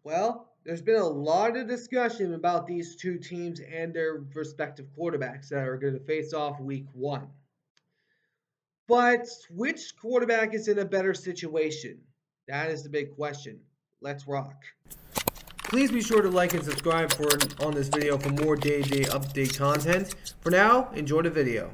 Well, there's been a lot of discussion about these two teams and their respective quarterbacks that are going to face off week one. But which quarterback is in a better situation? That is the big question. Let's rock. Please be sure to like and subscribe on this video for more day-to-day update content. For now, enjoy the video.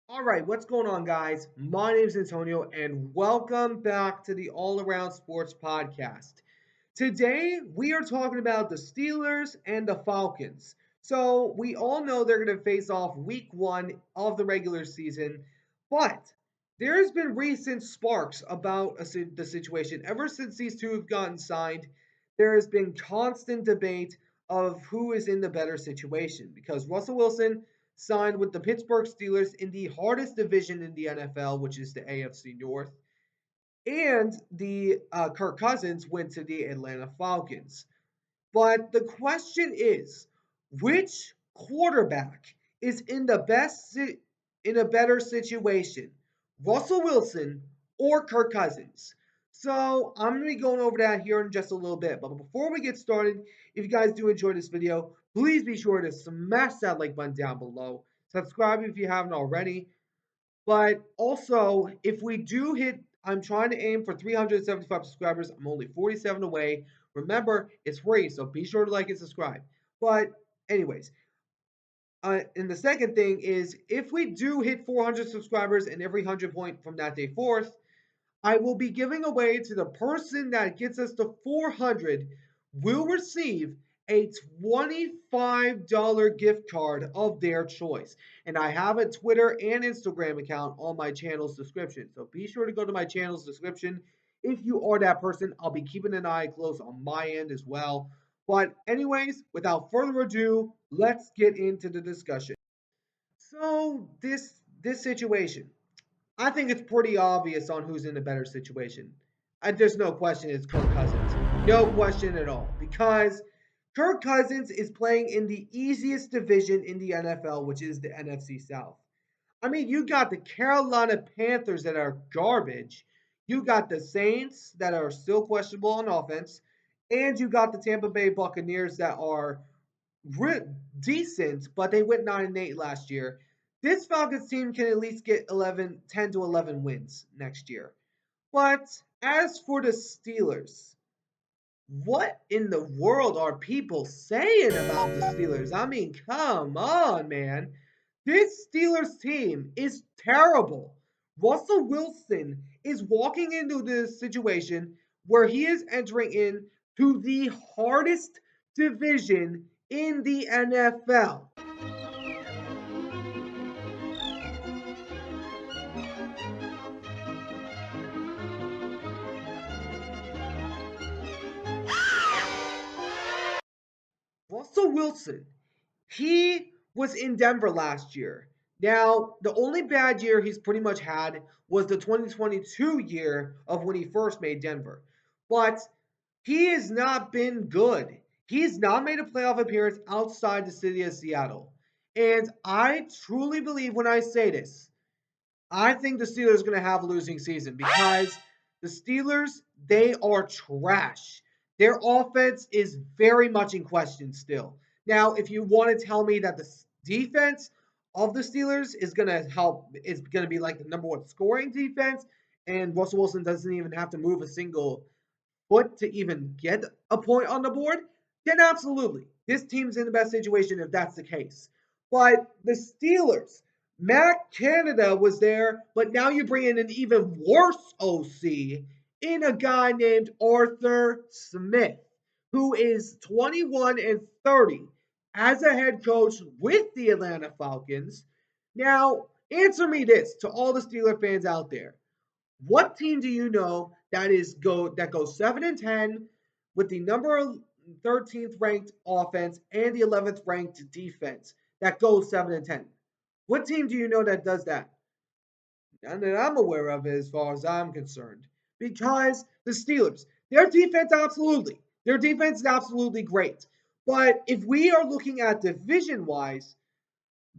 All right, what's going on, guys? My name is Antonio, and welcome back to the All Around Sports Podcast. Today, we are talking about the Steelers and the Falcons. So, we all know they're going to face off week one of the regular season, but there's been recent sparks about the situation. Ever since these two have gotten signed, there has been constant debate of who is in the better situation because Russell Wilson signed with the Pittsburgh Steelers in the hardest division in the NFL, which is the AFC North. And the Kirk Cousins went to the Atlanta Falcons. But the question is, which quarterback is in a better situation, Russell Wilson or Kirk Cousins? So I'm going to be going over that here in just a little bit. But before we get started, if you guys do enjoy this video, please be sure to smash that like button down below. Subscribe if you haven't already. But also, if we do hit, I'm trying to aim for 375 subscribers. I'm only 47 away. Remember, it's free, so be sure to like and subscribe. But, anyways, and the second thing is if we do hit 400 subscribers and every 100 point from that day forth, I will be giving away to the person that gets us to 400 will receive a $25 gift card of their choice. And I have a Twitter and Instagram account on my channel's description. So be sure to go to my channel's description. If you are that person, I'll be keeping an eye close on my end as well. But anyways, without further ado, let's get into the discussion. So this situation, I think it's pretty obvious on who's in a better situation. There's no question it's Kirk Cousins. No question at all. Because Kirk Cousins is playing in the easiest division in the NFL, which is the NFC South. I mean, you got the Carolina Panthers that are garbage. You got the Saints that are still questionable on offense. And you got the Tampa Bay Buccaneers that are decent, but they went 9-8 last year. This Falcons team can at least get 10 to 11 wins next year. But as for the Steelers, what in the world are people saying about the Steelers? I mean, come on, man. This Steelers team is terrible. Russell Wilson is walking into this situation where he is entering into the hardest division in the NFL. Russell Wilson, he was in Denver last year. Now, the only bad year he's pretty much had was the 2022 year of when he first made Denver. But he has not been good. He's not made a playoff appearance outside the city of Seattle. And I truly believe when I say this, I think the Steelers are going to have a losing season because the Steelers, they are trash. Their offense is very much in question still. Now, if you want to tell me that the defense of the Steelers is going to is going to be like the number one scoring defense, and Russell Wilson doesn't even have to move a single foot to even get a point on the board, then absolutely. This team's in the best situation if that's the case. But the Steelers, Matt Canada was there, but now you bring in an even worse OC in a guy named Arthur Smith, who is 21-30 as a head coach with the Atlanta Falcons. Now, answer me this to all the Steeler fans out there. What team do you know that goes 7-10 with the number 13th ranked offense and the 11th ranked defense that goes 7-10? What team do you know that does that? None that I'm aware of as far as I'm concerned. Because the Steelers, their defense is absolutely great. But if we are looking at division wise,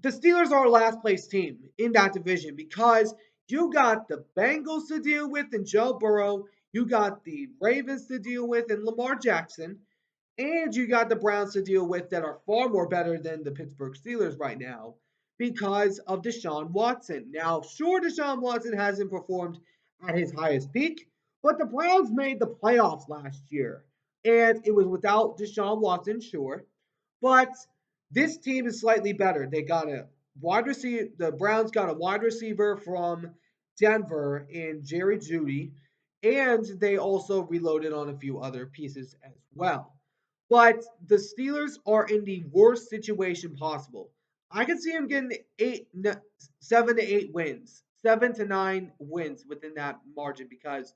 the Steelers are a last place team in that division because you got the Bengals to deal with and Joe Burrow, you got the Ravens to deal with and Lamar Jackson, and you got the Browns to deal with that are far more better than the Pittsburgh Steelers right now because of Deshaun Watson. Now, sure, Deshaun Watson hasn't performed at his highest peak, but the Browns made the playoffs last year. And it was without Deshaun Watson, sure. But this team is slightly better. They got a wide receiver. The Browns got a wide receiver from Denver in Jerry Jeudy, and they also reloaded on a few other pieces as well. But the Steelers are in the worst situation possible. I can see them getting 7 to 8 wins, 7 to 9 wins within that margin because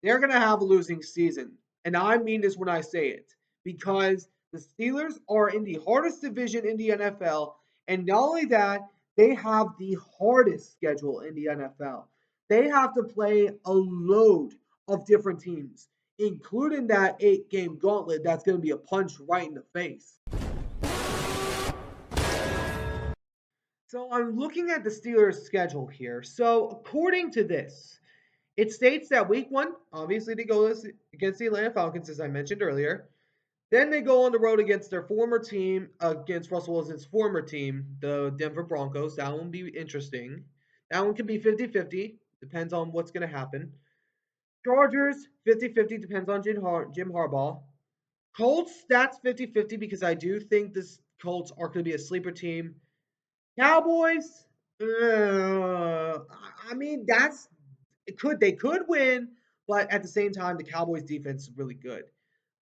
they're going to have a losing season. And I mean this when I say it because the Steelers are in the hardest division in the NFL. And not only that, they have the hardest schedule in the NFL. They have to play a load of different teams, including that 8 game gauntlet that's going to be a punch right in the face. So I'm looking at the Steelers' schedule here. So according to this, it states that week 1, obviously, they go against the Atlanta Falcons, as I mentioned earlier. Then they go on the road against their former team, against Russell Wilson's former team, the Denver Broncos. That one will be interesting. That one could be 50-50. Depends on what's going to happen. Chargers, 50-50. Depends on Jim Harbaugh. Colts, that's 50-50 because I do think this Colts are going to be a sleeper team. Cowboys, I mean, they could win, but at the same time, the Cowboys defense is really good.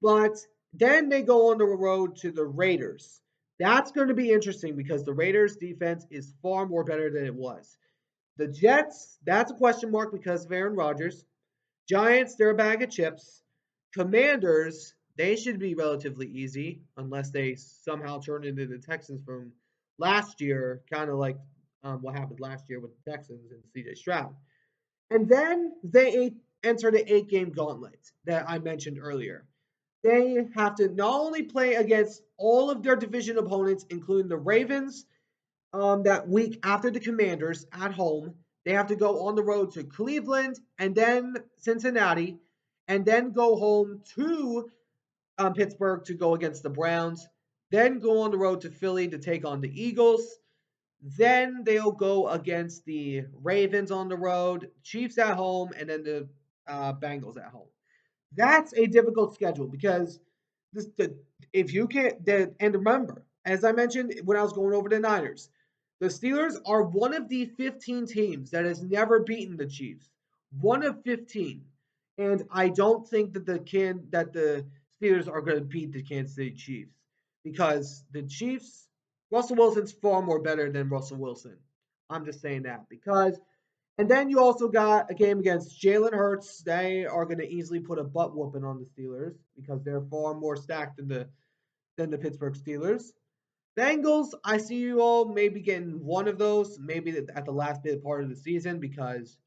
But then they go on the road to the Raiders. That's going to be interesting because the Raiders defense is far more better than it was. The Jets, that's a question mark because of Aaron Rodgers. Giants, they're a bag of chips. Commanders, they should be relatively easy unless they somehow turn into the Texans from last year, kind of like what happened last year with the Texans and CJ Stroud. And then they enter the 8 game gauntlet that I mentioned earlier. They have to not only play against all of their division opponents, including the Ravens, that week after the Commanders at home. They have to go on the road to Cleveland and then Cincinnati, and then go home to Pittsburgh to go against the Browns. Then go on the road to Philly to take on the Eagles. Then they'll go against the Ravens on the road, Chiefs at home, and then the Bengals at home. That's a difficult schedule because if you can't, and remember, as I mentioned when I was going over the Niners, the Steelers are one of the 15 teams that has never beaten the Chiefs. One of 15. And I don't think that the Steelers are going to beat the Kansas City Chiefs because the Chiefs, Russell Wilson's far more better than Russell Wilson. I'm just saying that because and then you also got a game against Jalen Hurts. They are going to easily put a butt whooping on the Steelers because they're far more stacked than the Pittsburgh Steelers. Bengals, I see you all maybe getting one of those, maybe at the last bit part of the season because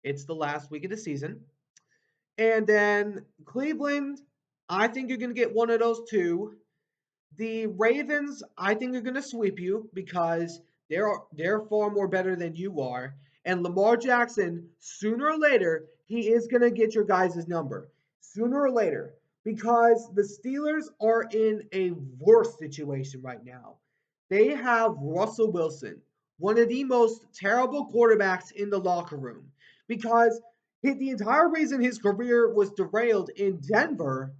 it's the last week of the season. And then Cleveland, I think you're going to get one of those too. The Ravens, I think, are going to sweep you because they're far more better than you are. And Lamar Jackson, sooner or later, he is going to get your guys' number. Sooner or later. Because the Steelers are in a worse situation right now. They have Russell Wilson, one of the most terrible quarterbacks in the locker room. Because the entire reason his career was derailed in Denver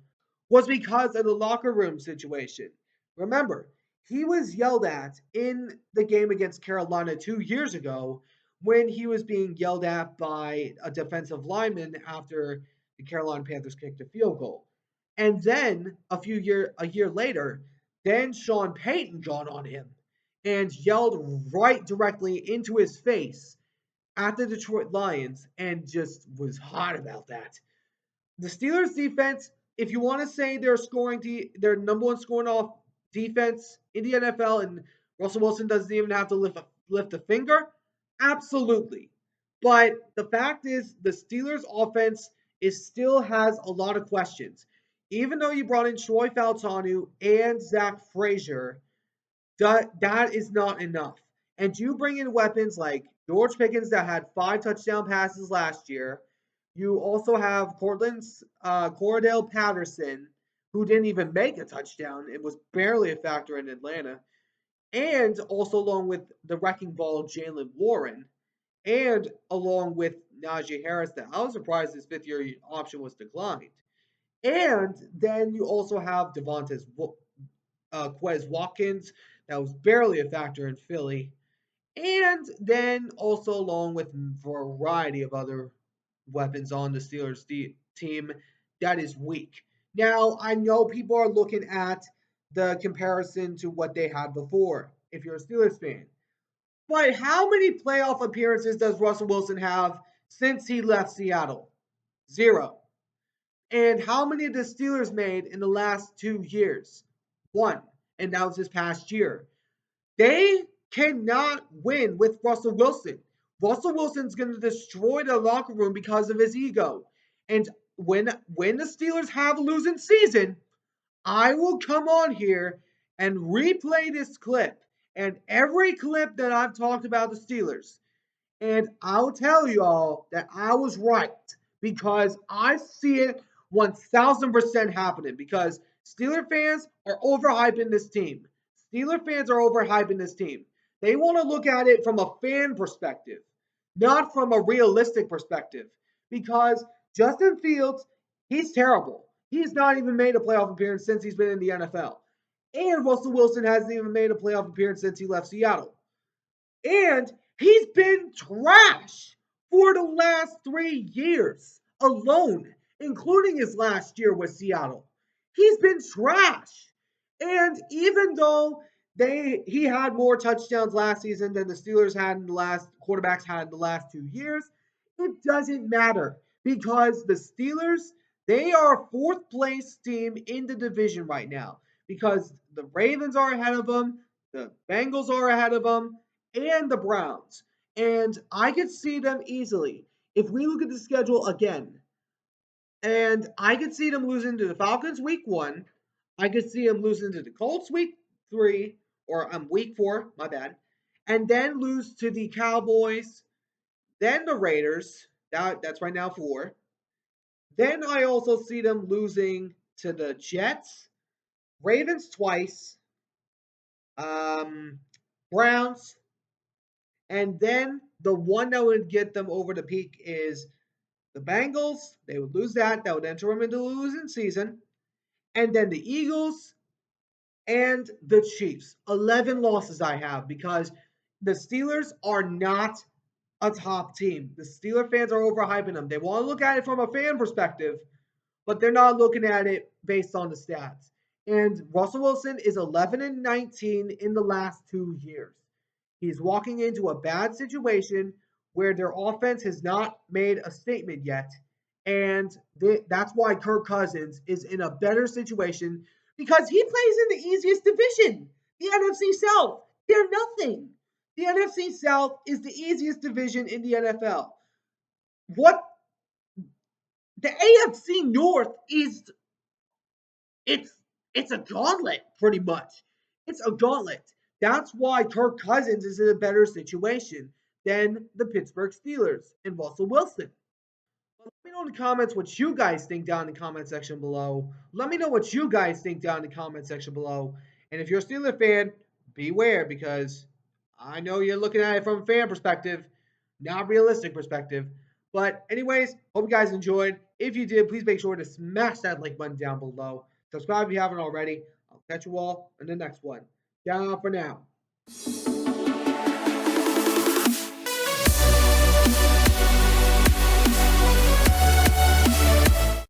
was because of the locker room situation. Remember, he was yelled at in the game against Carolina 2 years ago when he was being yelled at by a defensive lineman after the Carolina Panthers kicked a field goal. And then a year later, then Sean Payton got on him and yelled right directly into his face at the Detroit Lions and just was hot about that. The Steelers defense, if you want to say they're their number one scoring off defense in the NFL, and Russell Wilson doesn't even have to lift a finger, absolutely. But the fact is, the Steelers offense still has a lot of questions. Even though you brought in Troy Faltanu and Zach Frazier, That is not enough. And you bring in weapons like George Pickens that had 5 touchdown passes last year. You also have Cordell Patterson, who didn't even make a touchdown. It was barely a factor in Atlanta. And also along with the wrecking ball of Jalen Warren, and along with Najee Harris, that I was surprised his 5th-year option was declined. And then you also have Quez Watkins, that was barely a factor in Philly. And then also along with a variety of other weapons on the Steelers team that is weak. Now, I know people are looking at the comparison to what they had before, if you're a Steelers fan. But how many playoff appearances does Russell Wilson have since he left Seattle? 0. And how many of the Steelers made in the last 2 years? 1. And that was this past year. They cannot win with Russell Wilson. Russell Wilson's going to destroy the locker room because of his ego. And when the Steelers have a losing season, I will come on here and replay this clip and every clip that I've talked about the Steelers. And I'll tell you all that I was right because I see it 1000% happening because Steeler fans are overhyping this team. Steeler fans are overhyping this team. They want to look at it from a fan perspective, not from a realistic perspective. Because Justin Fields, he's terrible. He's not even made a playoff appearance since he's been in the NFL. And Russell Wilson hasn't even made a playoff appearance since he left Seattle. And he's been trash for the last 3 years alone, including his last year with Seattle. He's been trash. And even though he had more touchdowns last season than the Steelers had in the last quarterbacks had in the last 2 years, it doesn't matter because the Steelers, they are a 4th place team in the division right now because the Ravens are ahead of them, the Bengals are ahead of them, and the Browns. And I could see them easily. If we look at the schedule again, and I could see them losing to the Falcons week 1. I could see them losing to the Colts week 3, or week 4, my bad. And then lose to the Cowboys, then the Raiders. That's right now 4. Then I also see them losing to the Jets, Ravens twice, Browns, and then the one that would get them over the peak is the Bengals. They would lose that. That would enter them into the losing season. And then the Eagles and the Chiefs. 11 losses I have because the Steelers are not a top team. The Steeler fans are overhyping them. They want to look at it from a fan perspective, but they're not looking at it based on the stats. And Russell Wilson is 11-19 in the last 2 years. He's walking into a bad situation where their offense has not made a statement yet. And that's why Kirk Cousins is in a better situation because he plays in the easiest division, the NFC South. They're nothing. The NFC South is the easiest division in the NFL. What the AFC North is, it's it's a gauntlet, pretty much. It's a gauntlet. That's why Kirk Cousins is in a better situation than the Pittsburgh Steelers and Russell Wilson. Let me know in the comments what you guys think down in the comment section below. Let me know what you guys think down in the comment section below. And if you're a Steeler fan, beware because I know you're looking at it from a fan perspective, not realistic perspective. But anyways, hope you guys enjoyed. If you did, please make sure to smash that like button down below. Subscribe if you haven't already. I'll catch you all in the next one. Ciao for now.